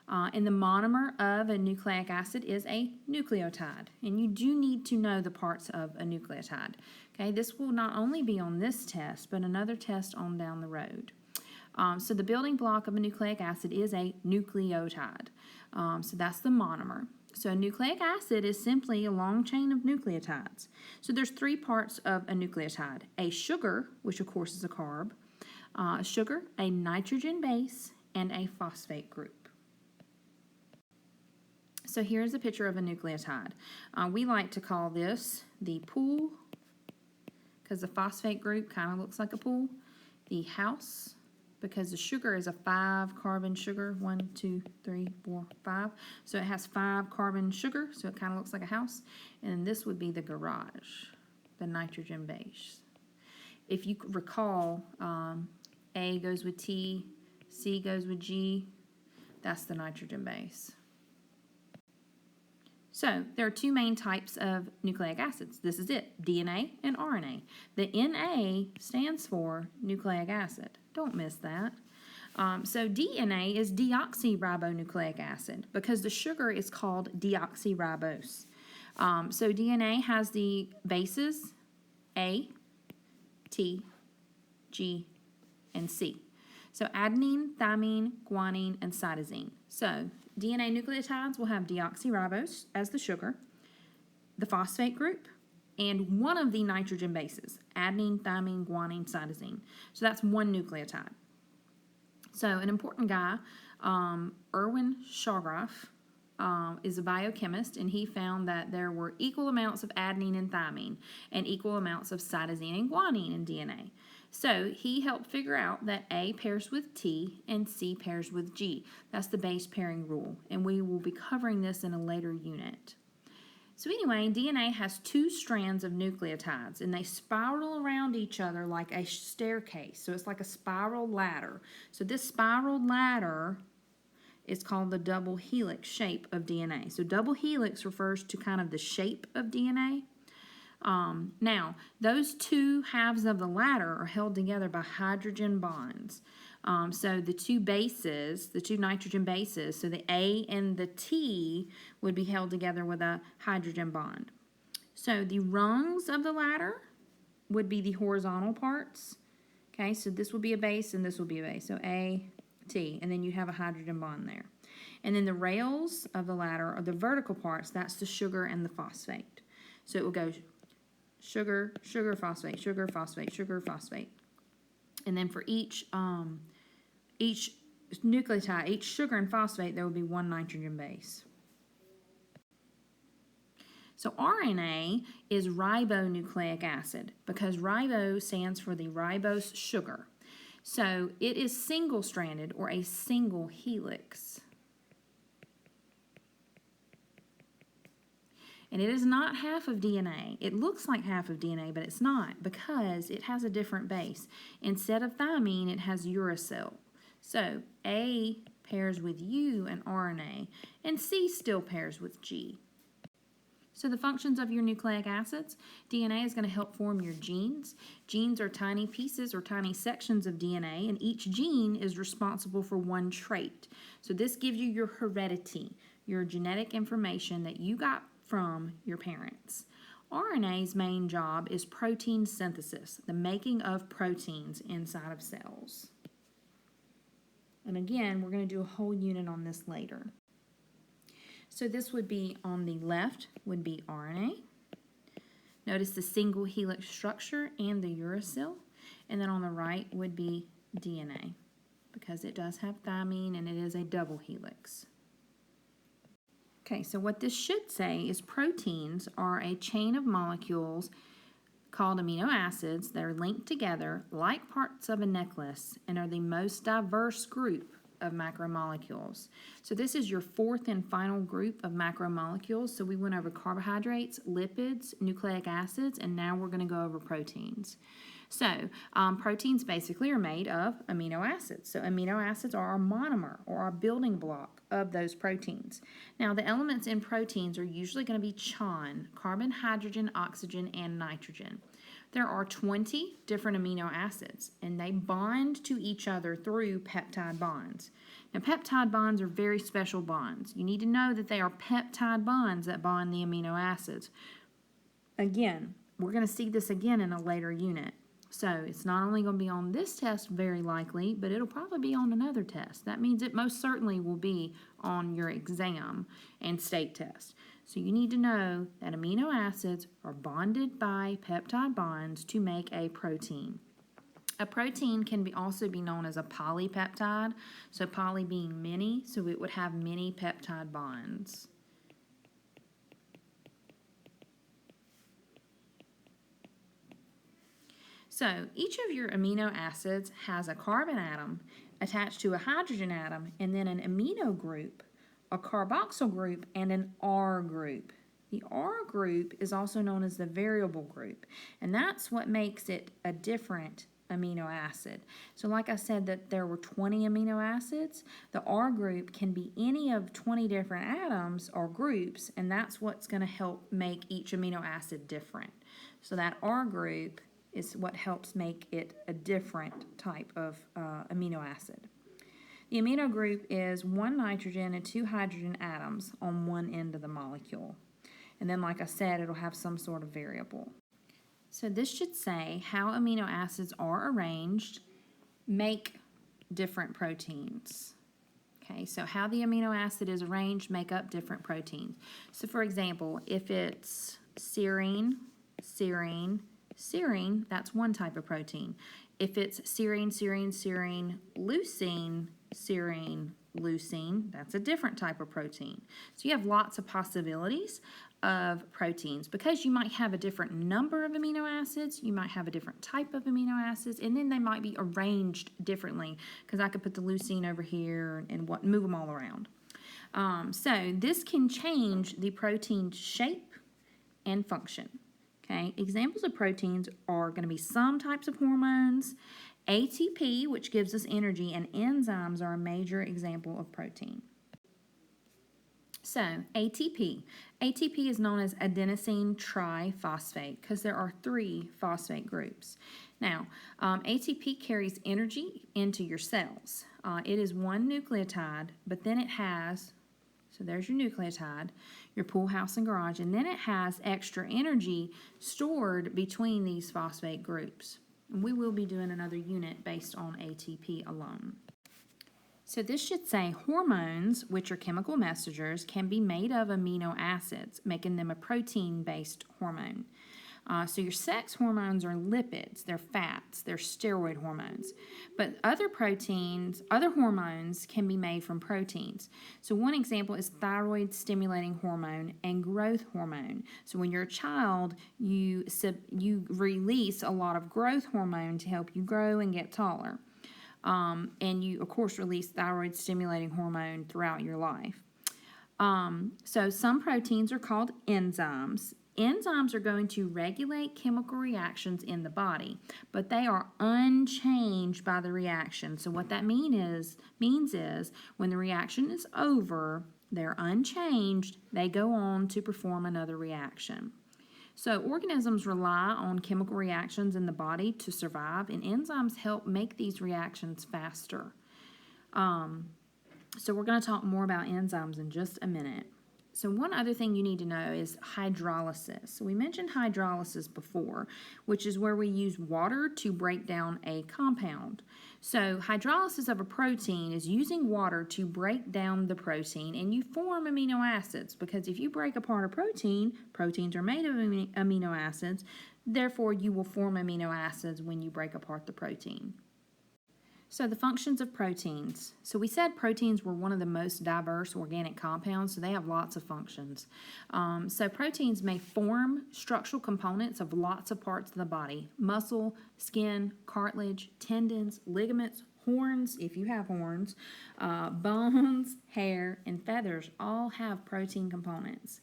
And the monomer of a nucleic acid is a nucleotide. And you do need to know the parts of a nucleotide. Okay, this will not only be on this test, but another test on down the road. So the building block of a nucleic acid is a nucleotide. So that's the monomer. So a nucleic acid is simply a long chain of nucleotides. So there's three parts of a nucleotide. A sugar, which of course is a carb, sugar, a nitrogen base, and a phosphate group. So here's a picture of a nucleotide. We like to call this the pool, because the phosphate group kind of looks like a pool. The house, because the sugar is a 5-carbon sugar. 1, 2, 3, 4, 5. So it has 5-carbon sugar, so it kind of looks like a house. And this would be the garage, the nitrogen base. If you recall, A goes with T, C goes with G. That's the nitrogen base. So there are two main types of nucleic acids. This is it, DNA and RNA. The Na stands for nucleic acid. Don't miss that. So DNA is deoxyribonucleic acid because the sugar is called deoxyribose. So DNA has the bases A, T, G, and C. So adenine, thymine, guanine, and cytosine. So DNA nucleotides will have deoxyribose as the sugar, the phosphate group, and one of the nitrogen bases, adenine, thymine, guanine, cytosine. So that's one nucleotide. So an important guy, Erwin Shawgroff, is a biochemist, and he found that there were equal amounts of adenine and thymine and equal amounts of cytosine and guanine in DNA. So he helped figure out that A pairs with T and C pairs with G. That's the base pairing rule, and we will be covering this in a later unit. So anyway, DNA has 2 strands of nucleotides, and they spiral around each other like a staircase. So it's like a spiral ladder. So this spiral ladder is called the double helix shape of DNA. So double helix refers to kind of the shape of DNA. Now, those 2 halves of the ladder are held together by hydrogen bonds. So the 2 bases, the 2 nitrogen bases, so the A and the T would be held together with a hydrogen bond. So the rungs of the ladder would be the horizontal parts. Okay, so this would be a base and this would be a base. So A, T, and then you have a hydrogen bond there. And then the rails of the ladder are the vertical parts. That's the sugar and the phosphate. So it will go sugar, sugar, phosphate, sugar, phosphate, sugar, phosphate. And then for each nucleotide, each sugar and phosphate, there will be 1 nitrogen base. So RNA is ribonucleic acid because ribo stands for the ribose sugar. So it is single-stranded or a single helix. And it is not half of DNA. It looks like half of DNA, but it's not because it has a different base. Instead of thymine, it has uracil. So A pairs with U and RNA, and C still pairs with G. So the functions of your nucleic acids, DNA is going to help form your genes. Genes are tiny pieces or tiny sections of DNA, and each gene is responsible for one trait. So this gives you your heredity, your genetic information that you got from your parents. RNA's main job is protein synthesis, the making of proteins inside of cells. And again, we're going to do a whole unit on this later. So this would be on the left would be RNA. Notice the single helix structure and the uracil. And then on the right would be DNA because it does have thymine and it is a double helix. Okay, so what this should say is proteins are a chain of molecules called amino acids that are linked together like parts of a necklace and are the most diverse group of macromolecules. So this is your fourth and final group of macromolecules. So we went over carbohydrates, lipids, nucleic acids, and now we're going to go over proteins. So proteins basically are made of amino acids. So amino acids are our monomer or our building block of those proteins. Now the elements in proteins are usually going to be CHON, carbon, hydrogen, oxygen, and nitrogen. There are 20 different amino acids, and they bond to each other through peptide bonds. Now, peptide bonds are very special bonds. You need to know that they are peptide bonds that bond the amino acids. Again, we're going to see this again in a later unit. So it's not only going to be on this test very likely, but it'll probably be on another test. That means it most certainly will be on your exam and state test. So you need to know that amino acids are bonded by peptide bonds to make a protein. A protein can also be known as a polypeptide, so poly being many, so it would have many peptide bonds. So each of your amino acids has a carbon atom attached to a hydrogen atom and then an amino group, a carboxyl group, and an R group. The R group is also known as the variable group, and that's what makes it a different amino acid. So like I said that there were 20 amino acids, the R group can be any of 20 different atoms or groups, and that's what's going to help make each amino acid different. So that R group is what helps make it a different type of amino acid. The amino group is one nitrogen and two hydrogen atoms on one end of the molecule. And then, like I said, it'll have some sort of variable. So this should say how amino acids are arranged make different proteins. Okay, so how the amino acid is arranged make up different proteins. So for example, if it's serine, serine, serine, that's one type of protein. If it's serine, serine, serine, leucine, serine, leucine, that's a different type of protein. So you have lots of possibilities of proteins because you might have a different number of amino acids, you might have a different type of amino acids, and then they might be arranged differently because I could put the leucine over here and move them all around. So this can change the protein's shape and function. Okay, examples of proteins are going to be some types of hormones, ATP, which gives us energy, and enzymes are a major example of protein. So, ATP. ATP is known as adenosine triphosphate because there are 3 phosphate groups. Now, ATP carries energy into your cells. It is one nucleotide, but then it has, so there's your nucleotide, your pool, house, and garage, and then it has extra energy stored between these phosphate groups. And we will be doing another unit based on ATP alone. So this should say hormones, which are chemical messengers, can be made of amino acids, making them a protein-based hormone. So your sex hormones are lipids, they're fats, they're steroid hormones. But other hormones can be made from proteins. So one example is thyroid stimulating hormone and growth hormone. So when you're a child, you release a lot of growth hormone to help you grow and get taller. And you, of course, release thyroid stimulating hormone throughout your life. So some proteins are called enzymes. Enzymes are going to regulate chemical reactions in the body, but they are unchanged by the reaction. So what that means is when the reaction is over, they're unchanged, they go on to perform another reaction. So organisms rely on chemical reactions in the body to survive, and enzymes help make these reactions faster. So we're going to talk more about enzymes in just a minute. So one other thing you need to know is hydrolysis. So we mentioned hydrolysis before, which is where we use water to break down a compound. So hydrolysis of a protein is using water to break down the protein, and you form amino acids, because if you break apart a protein, proteins are made of amino acids, therefore you will form amino acids when you break apart the protein. So the functions of proteins. So we said proteins were one of the most diverse organic compounds, so they have lots of functions. So proteins may form structural components of lots of parts of the body: muscle, skin, cartilage, tendons, ligaments, horns, if you have horns, bones, hair, and feathers all have protein components.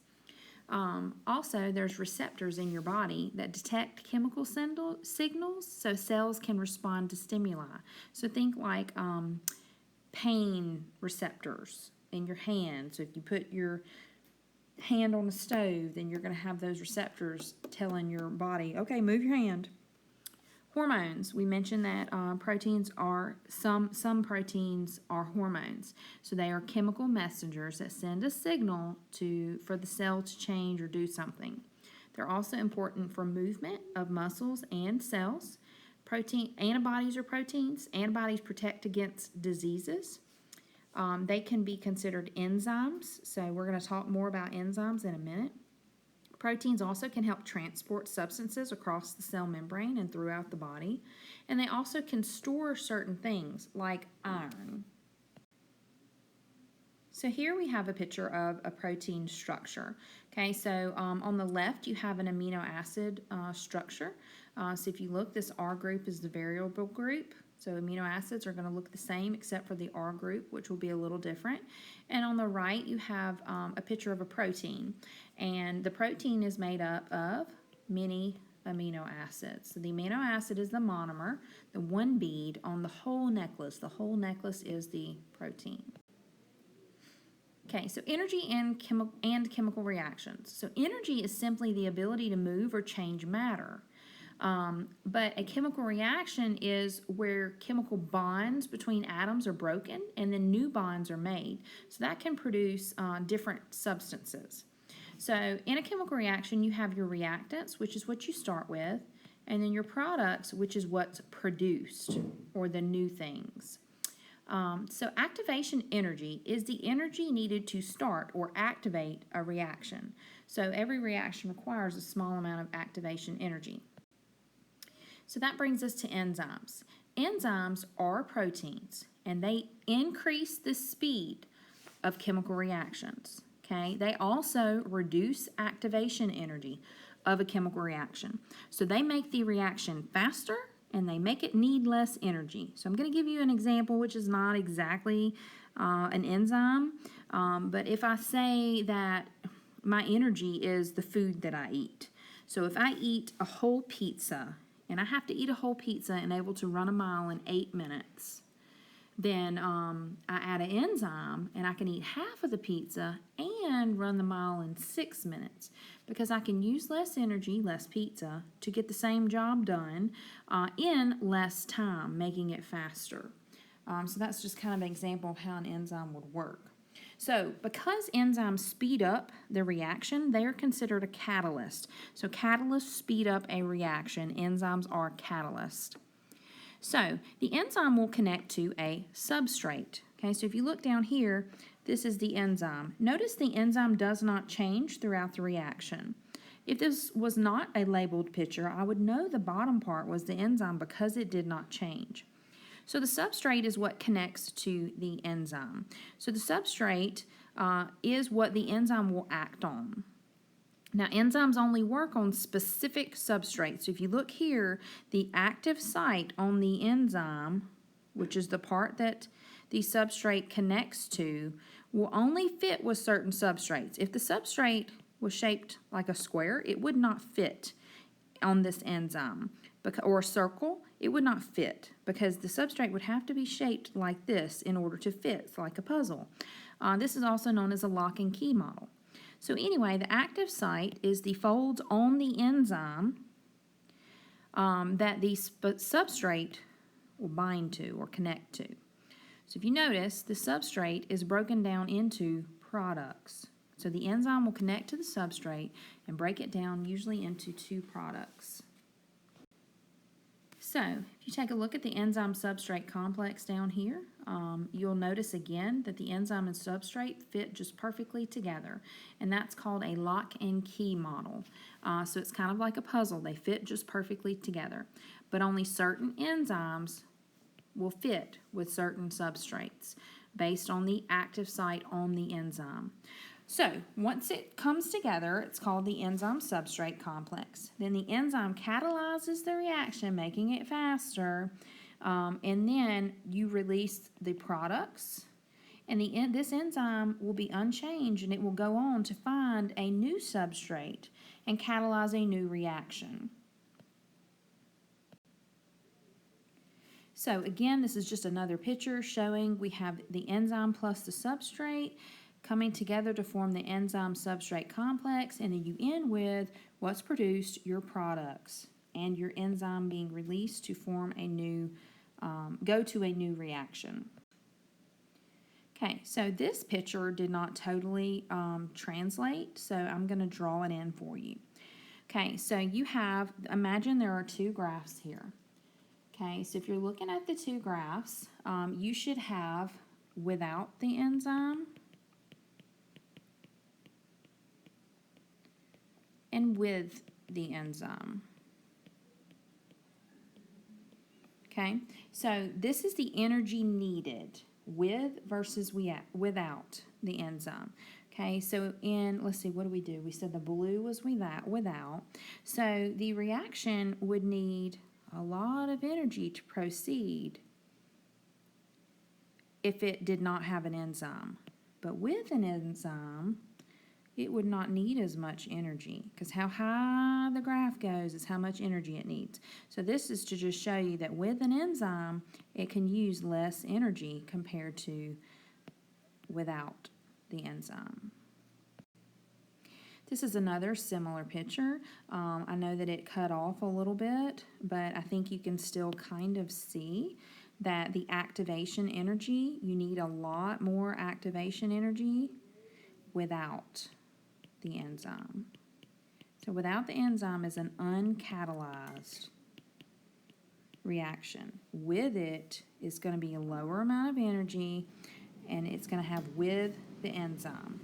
Also, there's receptors in your body that detect chemical signals, so cells can respond to stimuli. So think like pain receptors in your hand. So if you put your hand on a stove, then you're going to have those receptors telling your body, okay, move your hand. Hormones. We mentioned that proteins are, some proteins are hormones. So they are chemical messengers that send a signal for the cell to change or do something. They're also important for movement of muscles and cells. Antibodies are proteins. Antibodies protect against diseases. They can be considered enzymes. So we're going to talk more about enzymes in a minute. Proteins also can help transport substances across the cell membrane and throughout the body. And they also can store certain things like iron. So here we have a picture of a protein structure. Okay, so on the left you have an amino acid structure. So if you look, this R group is the variable group. So amino acids are going to look the same except for the R group, which will be a little different. And on the right you have a picture of a protein. And the protein is made up of many amino acids. So the amino acid is the monomer, the one bead on the whole necklace. The whole necklace is the protein. Okay, so energy and chemical reactions. So energy is simply the ability to move or change matter. But a chemical reaction is where chemical bonds between atoms are broken and then new bonds are made. So that can produce different substances. So in a chemical reaction, you have your reactants, which is what you start with, and then your products, which is what's produced, or the new things. So activation energy is the energy needed to start or activate a reaction. So every reaction requires a small amount of activation energy. So that brings us to enzymes. Enzymes are proteins, and they increase the speed of chemical reactions. Okay? They also reduce activation energy of a chemical reaction. So they make the reaction faster, and they make it need less energy. So I'm going to give you an example, which is not exactly an enzyme, but if I say that my energy is the food that I eat. So if I eat a whole pizza, and I have to eat a whole pizza and able to run a mile in 8 minutes, then I add an enzyme and I can eat half of the pizza and run the mile in 6 minutes, because I can use less energy, less pizza, to get the same job done in less time, making it faster. So that's just kind of an example of how an enzyme would work. So because enzymes speed up the reaction, they are considered a catalyst. So catalysts speed up a reaction. Enzymes are catalysts. So the enzyme will connect to a substrate. Okay, so if you look down here, this is the enzyme. Notice the enzyme does not change throughout the reaction. If this was not a labeled picture, I would know the bottom part was the enzyme because it did not change. So the substrate is what connects to the enzyme. So the substrate is what the enzyme will act on. Now, enzymes only work on specific substrates. So if you look here, the active site on the enzyme, which is the part that the substrate connects to, will only fit with certain substrates. If the substrate was shaped like a square, it would not fit on this enzyme. Or a circle, it would not fit because the substrate would have to be shaped like this in order to fit. It's like a puzzle. This is also known as a lock and key model. So anyway, the active site is the folds on the enzyme that the substrate will bind to or connect to. So if you notice, the substrate is broken down into products. So the enzyme will connect to the substrate and break it down usually into two products. So if you take a look at the enzyme substrate complex down here, you'll notice again that the enzyme and substrate fit just perfectly together, and that's called a lock and key model. So it's kind of like a puzzle. They fit just perfectly together, but only certain enzymes will fit with certain substrates based on the active site on the enzyme. So once it comes together, it's called the enzyme substrate complex. Then the enzyme catalyzes the reaction, making it faster, and then you release the products, and this enzyme will be unchanged, and it will go on to find a new substrate and catalyze a new reaction. So again, this is just another picture showing we have the enzyme plus the substrate coming together to form the enzyme substrate complex, and then you end with what's produced, your products, and your enzyme being released to form a new, go to a new reaction. Okay, so this picture did not totally translate, so I'm going to draw it in for you. Okay, so you have, imagine there are two graphs here. Okay, so if you're looking at the two graphs, you should have without the enzyme and with the enzyme. Okay, so this is the energy needed with versus without the enzyme. Okay, so let's see, what do? We said the blue was without. So the reaction would need a lot of energy to proceed if it did not have an enzyme. But with an enzyme, it would not need as much energy, because how high the graph goes is how much energy it needs. So this is to just show you that with an enzyme, it can use less energy compared to without the enzyme. This is another similar picture. I know that it cut off a little bit, but I think you can still kind of see that the activation energy, you need a lot more activation energy without the enzyme. So without the enzyme is an uncatalyzed reaction. With it is going to be a lower amount of energy, and it's going to have with the enzyme.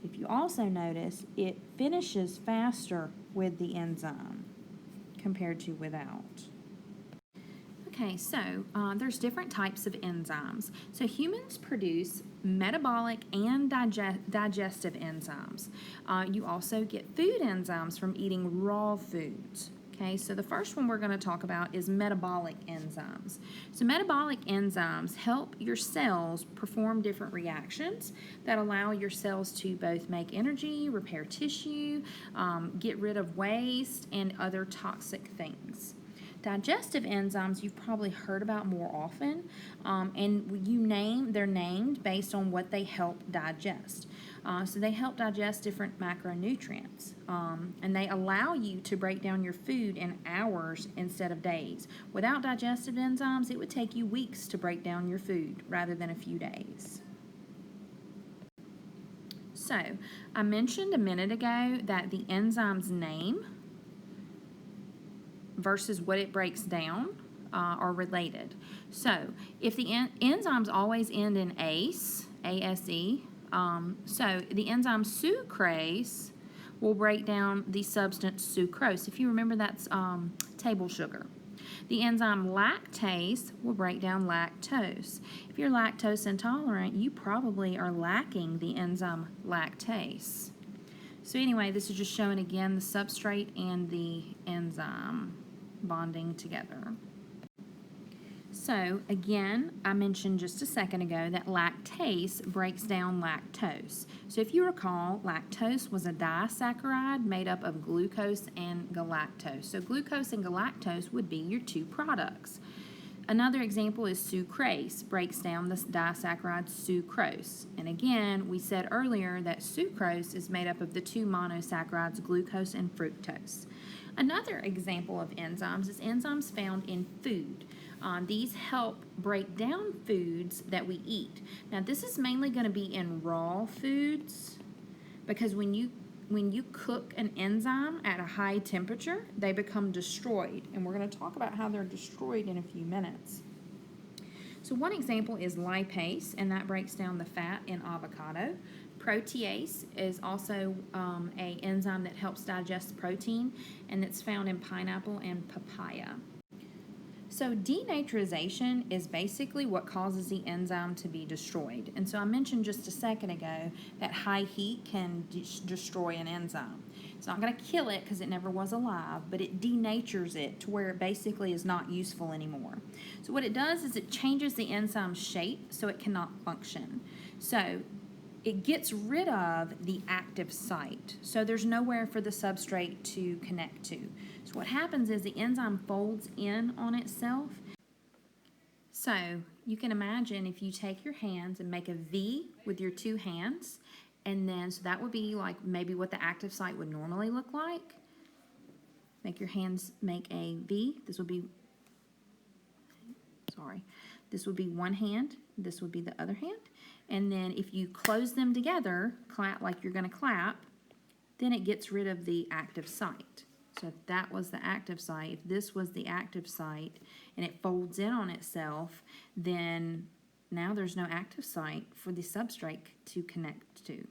If you also notice, it finishes faster with the enzyme compared to without. Okay, so there's different types of enzymes. So humans produce metabolic and digestive enzymes. You also get food enzymes from eating raw foods. Okay, so the first one we're going to talk about is metabolic enzymes. So metabolic enzymes help your cells perform different reactions that allow your cells to both make energy, repair tissue, get rid of waste, and other toxic things. Digestive enzymes you've probably heard about more often, and they're named based on what they help digest. So they help digest different macronutrients, and they allow you to break down your food in hours instead of days. Without digestive enzymes, it would take you weeks to break down your food rather than a few days. So I mentioned a minute ago that the enzyme's name versus what it breaks down are related. So if the enzymes always end in ASE, A-S-E, so the enzyme sucrase will break down the substance sucrose. If you remember, that's table sugar. The enzyme lactase will break down lactose. If you're lactose intolerant, you probably are lacking the enzyme lactase. So anyway, this is just showing again the substrate and the enzyme bonding together. So again, I mentioned just a second ago that lactase breaks down lactose. So if you recall, lactose was a disaccharide made up of glucose and galactose. So glucose and galactose would be your two products. Another example is sucrase, breaks down this disaccharide sucrose. And again, we said earlier that sucrose is made up of the two monosaccharides, glucose and fructose. Another example of enzymes is enzymes found in food. These help break down foods that we eat. Now, this is mainly going to be in raw foods because when you cook an enzyme at a high temperature, they become destroyed. And we're going to talk about how they're destroyed in a few minutes. So one example is lipase, and that breaks down the fat in avocado. Protease is also an enzyme that helps digest protein, and it's found in pineapple and papaya. So denaturization is basically what causes the enzyme to be destroyed. And so I mentioned just a second ago that high heat can destroy an enzyme. It's not going to kill it because it never was alive, but it denatures it to where it basically is not useful anymore. So what it does is it changes the enzyme's shape so it cannot function. So it gets rid of the active site. So there's nowhere for the substrate to connect to. So what happens is the enzyme folds in on itself. So you can imagine if you take your hands and make a V with your two hands, and then so that would be like maybe what the active site would normally look like. Make your hands make a V. This would be one hand. This would be the other hand. And then if you close them together, clap like you're going to clap, then it gets rid of the active site. So if that was the active site, if this was the active site, and it folds in on itself, then now there's no active site for the substrate to connect to.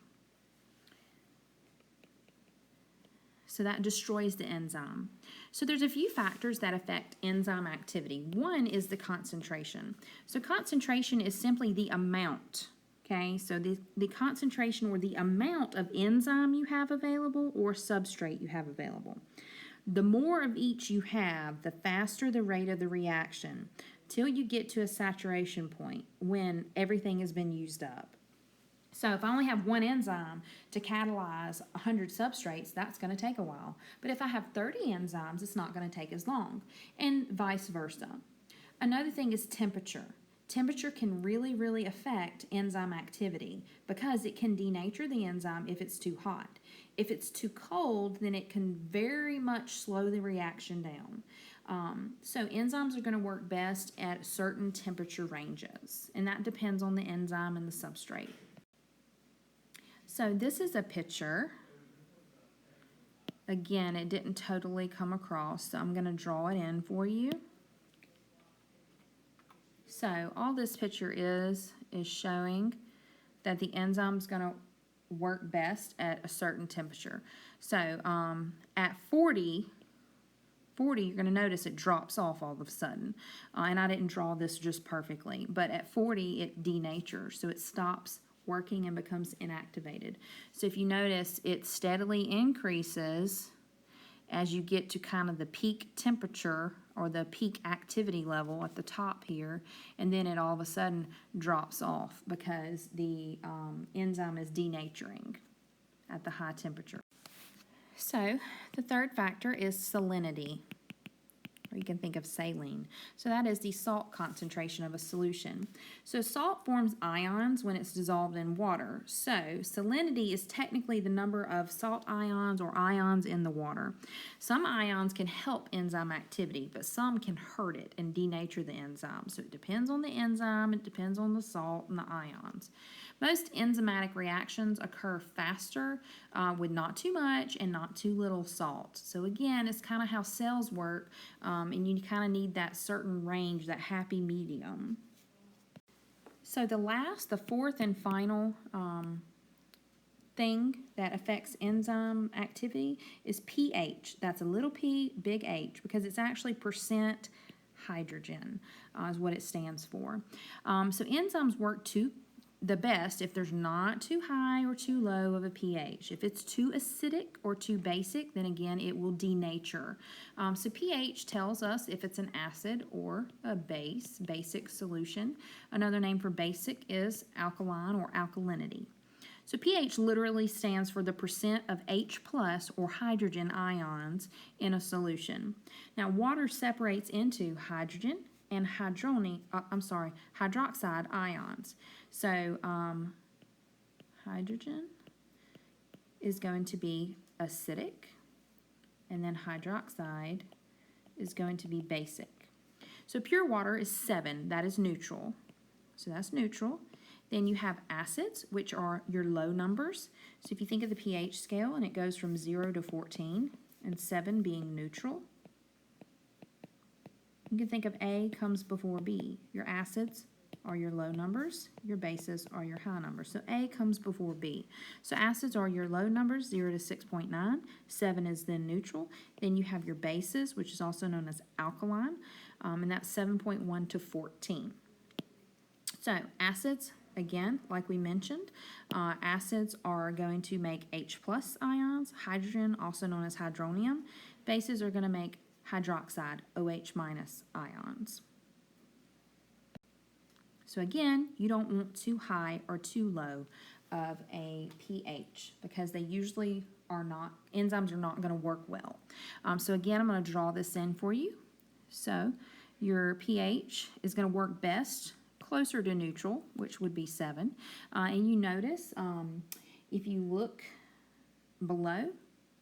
So that destroys the enzyme. So there's a few factors that affect enzyme activity. One is the concentration. So concentration is simply the amount. Okay, so the concentration or the amount of enzyme you have available or substrate you have available. The more of each you have, the faster the rate of the reaction till you get to a saturation point when everything has been used up. So if I only have one enzyme to catalyze 100 substrates, that's going to take a while. But if I have 30 enzymes, it's not going to take as long, and vice versa. Another thing is temperature. Temperature can really affect enzyme activity because it can denature the enzyme if it's too hot. If it's too cold, then it can very much slow the reaction down. So enzymes are going to work best at certain temperature ranges, and that depends on the enzyme and the substrate. So this is a picture. Again, it didn't totally come across, so I'm going to draw it in for you. So all this picture is showing that the enzyme is going to work best at a certain temperature. So at 40, you're going to notice it drops off all of a sudden. And I didn't draw this just perfectly, but at 40 it denatures, so it stops working and becomes inactivated. So if you notice, it steadily increases as you get to kind of the peak temperature or the peak activity level at the top here, and then it all of a sudden drops off because the enzyme is denaturing at the high temperature. So the third factor is salinity, or you can think of saline. So that is the salt concentration of a solution. So salt forms ions when it's dissolved in water. So salinity is technically the number of salt ions or ions in the water. Some ions can help enzyme activity, but some can hurt it and denature the enzyme. So it depends on the enzyme, it depends on the salt and the ions. Most enzymatic reactions occur faster with not too much and not too little salt. So again, it's kind of how cells work, and you kind of need that certain range, that happy medium. So the fourth and final thing that affects enzyme activity is pH. That's a little p, big H, because it's actually percent hydrogen is what it stands for. So enzymes work the best if there's not too high or too low of a pH. If it's too acidic or too basic, then again, it will denature. So pH tells us if it's an acid or a basic solution. Another name for basic is alkaline or alkalinity. So pH literally stands for the percent of H plus or hydrogen ions in a solution. Now water separates into hydrogen and hydroxide ions. So hydrogen is going to be acidic, and then hydroxide is going to be basic. So pure water is 7, that is neutral. So that's neutral. Then you have acids, which are your low numbers. So if you think of the pH scale, and it goes from 0 to 14, and 7 being neutral, you can think of A comes before B. Your acids are your low numbers, your bases are your high numbers. So A comes before B. So acids are your low numbers, 0 to 6.9. 7 is then neutral. Then you have your bases, which is also known as alkaline, and that's 7.1 to 14. So acids, again, like we mentioned, acids are going to make H plus ions, hydrogen, also known as hydronium. Bases are going to make hydroxide, OH minus ions. So again, you don't want too high or too low of a pH because they usually are not, enzymes are not going to work well. So again, I'm going to draw this in for you. So your pH is going to work best closer to neutral, which would be 7. And you notice if you look below,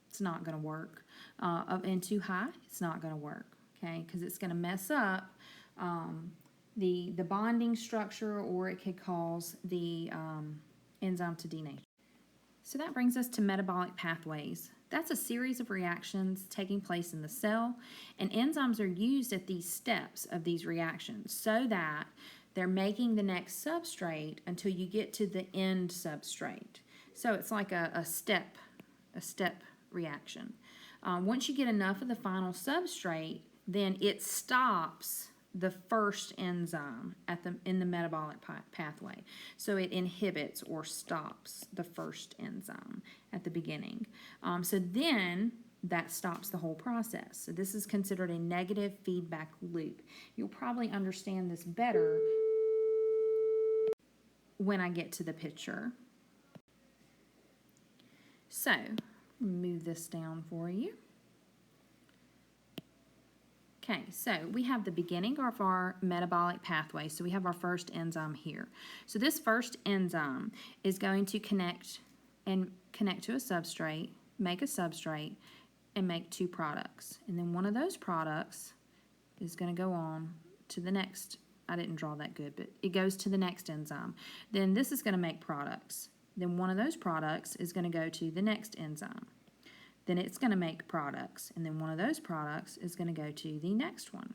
it's not going to work. And too high, it's not going to work, okay? Because it's going to mess up the bonding structure, or it could cause the enzyme to denature. So that brings us to metabolic pathways. That's a series of reactions taking place in the cell, and enzymes are used at these steps of these reactions so that they're making the next substrate until you get to the end substrate. So it's like a step reaction. Once you get enough of the final substrate, then it stops the first enzyme in the metabolic pathway. So it inhibits or stops the first enzyme at the beginning. So then that stops the whole process. So this is considered a negative feedback loop. You'll probably understand this better when I get to the picture. So, move this down for you. Okay, so we have the beginning of our metabolic pathway. So we have our first enzyme here. So this first enzyme is going to connect to a substrate, make a substrate, and make 2 products. And then one of those products is going to go on to the next. I didn't draw that good, but it goes to the next enzyme. Then this is going to make products. Then one of those products is going to go to the next enzyme. Then it's going to make products, and then one of those products is going to go to the next one.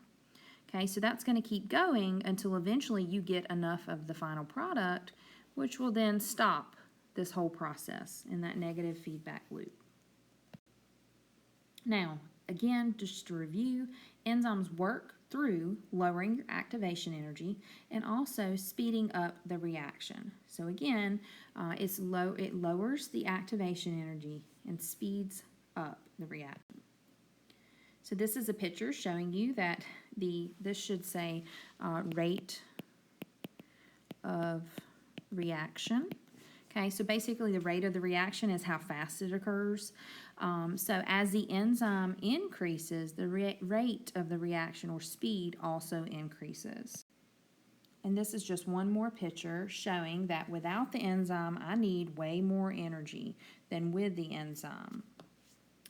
Okay, so that's going to keep going until eventually you get enough of the final product, which will then stop this whole process in that negative feedback loop. Now, again, just to review, enzymes work through lowering your activation energy and also speeding up the reaction. So again, it lowers the activation energy and speeds up the reaction. So this is a picture showing you that this should say rate of reaction. Okay, so basically the rate of the reaction is how fast it occurs. So as the enzyme increases, the rate of the reaction or speed also increases. And this is just one more picture showing that without the enzyme, I need way more energy than with the enzyme.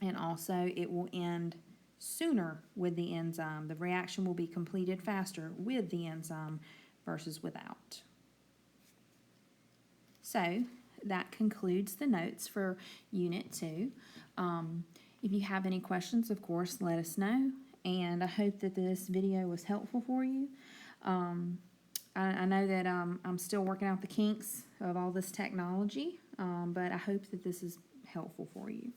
And also it will end sooner with the enzyme. The reaction will be completed faster with the enzyme versus without. So that concludes the notes for Unit 2. If you have any questions, of course, let us know. And I hope that this video was helpful for you. I know that I'm still working out the kinks of all this technology, but I hope that this is helpful for you.